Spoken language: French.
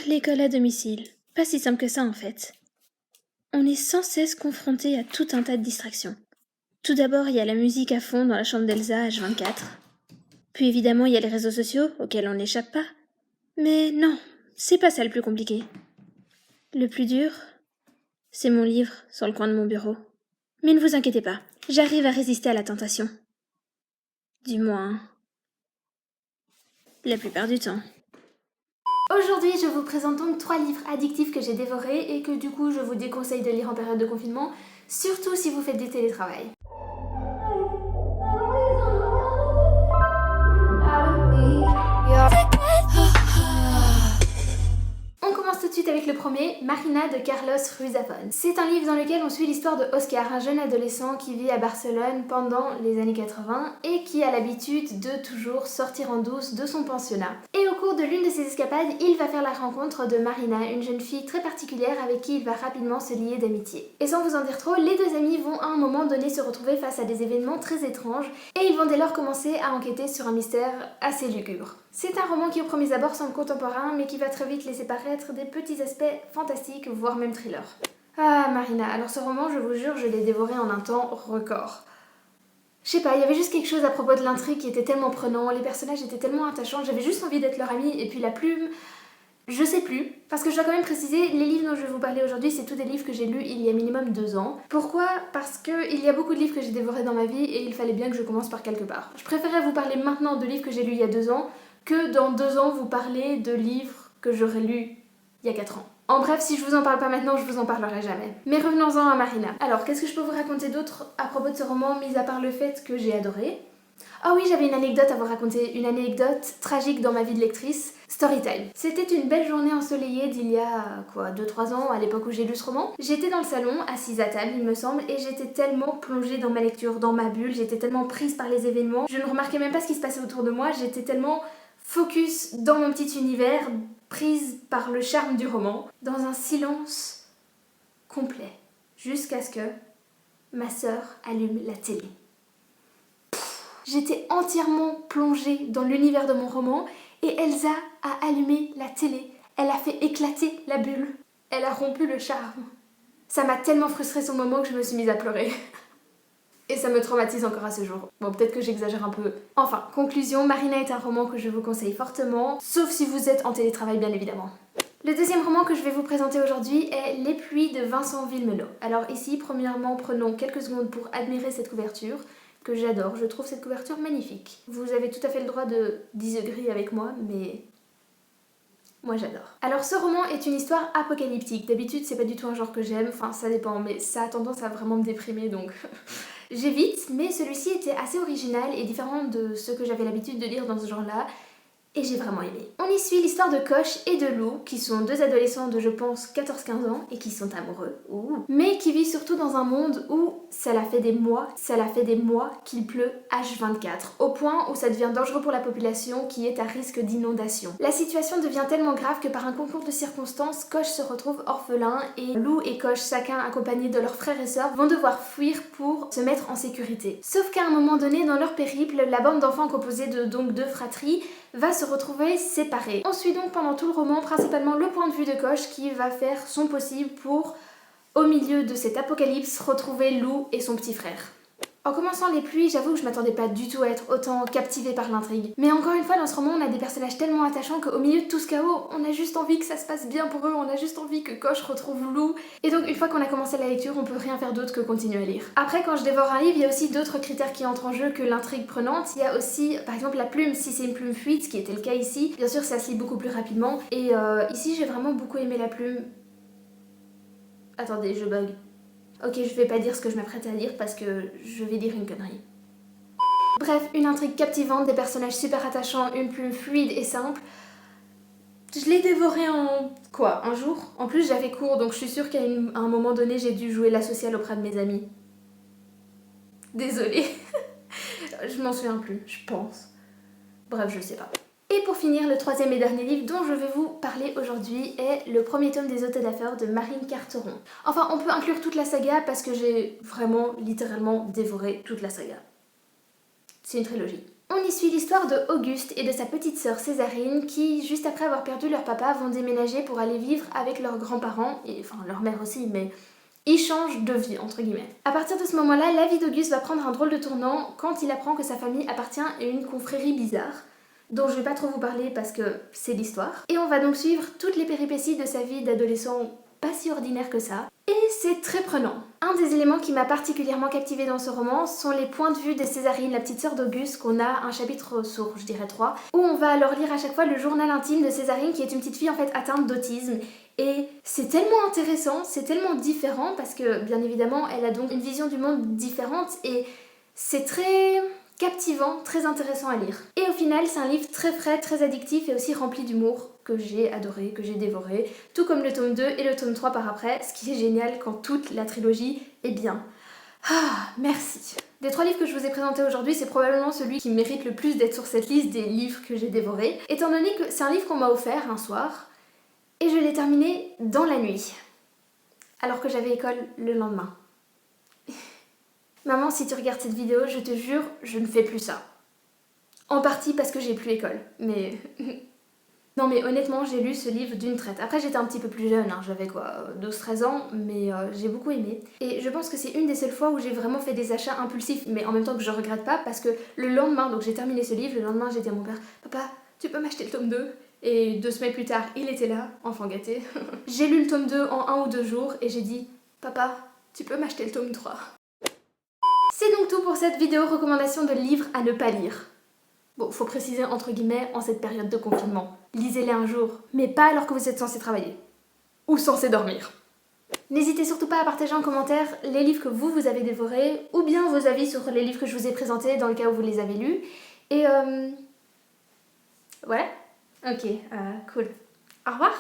L'école à domicile. Pas si simple que ça en fait. On est sans cesse confronté à tout un tas de distractions. Tout d'abord, il y a la musique à fond dans la chambre d'Elsa H24. Puis évidemment, il y a les réseaux sociaux auxquels on n'échappe pas. Mais non, c'est pas ça le plus compliqué. Le plus dur, c'est mon livre sur le coin de mon bureau. Mais ne vous inquiétez pas, j'arrive à résister à la tentation. Du moins, la plupart du temps. Aujourd'hui, je vous présente donc 3 livres addictifs que j'ai dévorés et que du coup je vous déconseille de lire en période de confinement, surtout si vous faites du télétravail. On commence tout de suite avec le premier, Marina de Carlos Ruiz Zafón. C'est un livre dans lequel on suit l'histoire de Oscar, un jeune adolescent qui vit à Barcelone pendant les années 80 et qui a l'habitude de toujours sortir en douce de son pensionnat. Et au cours de l'une de ses escapades, il va faire la rencontre de Marina, une jeune fille très particulière avec qui il va rapidement se lier d'amitié. Et sans vous en dire trop, les deux amis vont à un moment donné se retrouver face à des événements très étranges et ils vont dès lors commencer à enquêter sur un mystère assez lugubre. C'est un roman qui au premier abord semble contemporain mais qui va très vite laisser paraître des petits aspects fantastiques voire même thriller. Ah Marina, alors ce roman je vous jure je l'ai dévoré en un temps record. Je sais pas, il y avait juste quelque chose à propos de l'intrigue qui était tellement prenant, les personnages étaient tellement attachants, j'avais juste envie d'être leur amie et puis la plume... Je sais plus, parce que je dois quand même préciser, les livres dont je vais vous parler aujourd'hui, c'est tous des livres que j'ai lus il y a minimum 2 ans. Pourquoi? Parce qu'il y a beaucoup de livres que j'ai dévorés dans ma vie et il fallait bien que je commence par quelque part. Je préférais vous parler maintenant de livres que j'ai lus il y a 2 ans que dans 2 ans vous parler de livres que j'aurais lus il y a 4 ans. En bref, si je vous en parle pas maintenant, je vous en parlerai jamais. Mais revenons-en à Marina. Alors, qu'est-ce que je peux vous raconter d'autre à propos de ce roman, mis à part le fait que j'ai adoré? Ah oui, j'avais une anecdote à vous raconter, une anecdote tragique dans ma vie de lectrice. Storytime. C'était une belle journée ensoleillée d'il y a, 2-3 ans, à l'époque où j'ai lu ce roman. J'étais dans le salon, assise à table, il me semble, et j'étais tellement plongée dans ma lecture, dans ma bulle, j'étais tellement prise par les événements, je ne remarquais même pas ce qui se passait autour de moi, j'étais tellement focus dans mon petit univers, prise par le charme du roman, dans un silence complet, jusqu'à ce que ma sœur allume la télé. J'étais entièrement plongée dans l'univers de mon roman et Elsa a allumé la télé. Elle a fait éclater la bulle. Elle a rompu le charme. Ça m'a tellement frustrée sur le moment que je me suis mise à pleurer. Et ça me traumatise encore à ce jour. Bon, peut-être que j'exagère un peu. Enfin, conclusion, Marina est un roman que je vous conseille fortement, sauf si vous êtes en télétravail bien évidemment. Le deuxième roman que je vais vous présenter aujourd'hui est Les pluies de Vincent Villemelot. Alors ici, premièrement, prenons quelques secondes pour admirer cette couverture, que j'adore, je trouve cette couverture magnifique. Vous avez tout à fait le droit de disagree avec moi, mais moi j'adore. Alors ce roman est une histoire apocalyptique. D'habitude c'est pas du tout un genre que j'aime, enfin ça dépend, mais ça a tendance à vraiment me déprimer donc j'évite. Mais celui-ci était assez original et différent de ce que j'avais l'habitude de lire dans ce genre-là. Et j'ai vraiment aimé. On y suit l'histoire de Coche et de Lou, qui sont deux adolescents de je pense 14-15 ans et qui sont amoureux, mais qui vivent surtout dans un monde où ça fait des mois qu'il pleut H24, au point où ça devient dangereux pour la population qui est à risque d'inondation. La situation devient tellement grave que par un concours de circonstances, Coche se retrouve orphelin et Lou et Coche, chacun accompagnés de leurs frères et sœurs, vont devoir fuir pour se mettre en sécurité. Sauf qu'à un moment donné, dans leur périple, la bande d'enfants composée de donc 2 fratries va se retrouver séparée. On suit donc pendant tout le roman principalement le point de vue de Coche qui va faire son possible pour, au milieu de cet apocalypse, retrouver Lou et son petit frère. En commençant Les pluies, j'avoue que je m'attendais pas du tout à être autant captivée par l'intrigue. Mais encore une fois, dans ce roman, on a des personnages tellement attachants qu'au milieu de tout ce chaos, on a juste envie que ça se passe bien pour eux, on a juste envie que Coche retrouve Lou. Et donc une fois qu'on a commencé la lecture, on peut rien faire d'autre que continuer à lire. Après, quand je dévore un livre, il y a aussi d'autres critères qui entrent en jeu que l'intrigue prenante. Il y a aussi, par exemple, la plume, si c'est une plume fluide, ce qui était le cas ici. Bien sûr, ça se lit beaucoup plus rapidement. Et ici, j'ai vraiment beaucoup aimé la plume. Attendez, je bug. Ok, je vais pas dire ce que je m'apprête à dire parce que je vais dire une connerie. Bref, une intrigue captivante, des personnages super attachants, une plume fluide et simple. Je l'ai dévoré en... un jour? En plus j'avais cours donc je suis sûre qu'à un moment donné j'ai dû jouer la sociale auprès de mes amis. Désolée. Je m'en souviens plus, je pense. Bref, je sais pas. Et pour finir, le troisième et dernier livre dont je vais vous parler aujourd'hui est le premier tome des Hôtes d'affaires de Marine Carteron. Enfin, on peut inclure toute la saga parce que j'ai vraiment littéralement dévoré toute la saga. C'est une trilogie. On y suit l'histoire de Auguste et de sa petite sœur Césarine qui, juste après avoir perdu leur papa, vont déménager pour aller vivre avec leurs grands-parents, et enfin leur mère aussi, mais ils changent de vie, entre guillemets. À partir de ce moment-là, la vie d'Auguste va prendre un drôle de tournant quand il apprend que sa famille appartient à une confrérie bizarre, dont je vais pas trop vous parler parce que c'est l'histoire. Et on va donc suivre toutes les péripéties de sa vie d'adolescent pas si ordinaire que ça. Et c'est très prenant. Un des éléments qui m'a particulièrement captivée dans ce roman sont les points de vue de Césarine, la petite sœur d'Auguste, qu'on a un chapitre sur, je dirais 3, où on va alors lire à chaque fois le journal intime de Césarine, qui est une petite fille en fait atteinte d'autisme. Et c'est tellement intéressant, c'est tellement différent, parce que bien évidemment elle a donc une vision du monde différente, et c'est très captivant, très intéressant à lire. Et au final, c'est un livre très frais, très addictif et aussi rempli d'humour que j'ai adoré, que j'ai dévoré, tout comme le tome 2 et le tome 3 par après, ce qui est génial quand toute la trilogie est bien. Ah, merci. Des 3 livres que je vous ai présentés aujourd'hui, c'est probablement celui qui mérite le plus d'être sur cette liste des livres que j'ai dévorés, étant donné que c'est un livre qu'on m'a offert un soir, et je l'ai terminé dans la nuit, alors que j'avais école le lendemain. Maman, si tu regardes cette vidéo, je te jure, je ne fais plus ça. En partie parce que j'ai plus école, mais... Non mais honnêtement, j'ai lu ce livre d'une traite. Après j'étais un petit peu plus jeune, hein, j'avais quoi, 12-13 ans, mais j'ai beaucoup aimé. Et je pense que c'est une des seules fois où j'ai vraiment fait des achats impulsifs, mais en même temps que je regrette pas, parce que le lendemain, donc j'ai terminé ce livre, le lendemain j'ai dit à mon père, papa, tu peux m'acheter le tome 2 ? Et 2 semaines plus tard, il était là, enfant gâté. J'ai lu le tome 2 en 1 ou 2 jours, et j'ai dit, papa, tu peux m'acheter le tome 3 ? C'est donc tout pour cette vidéo recommandation de livres à ne pas lire. Bon, faut préciser entre guillemets en cette période de confinement. Lisez-les un jour, mais pas alors que vous êtes censé travailler. Ou censé dormir. N'hésitez surtout pas à partager en commentaire les livres que vous avez dévorés, ou bien vos avis sur les livres que je vous ai présentés dans le cas où vous les avez lus. Et voilà. Ok, cool. Au revoir.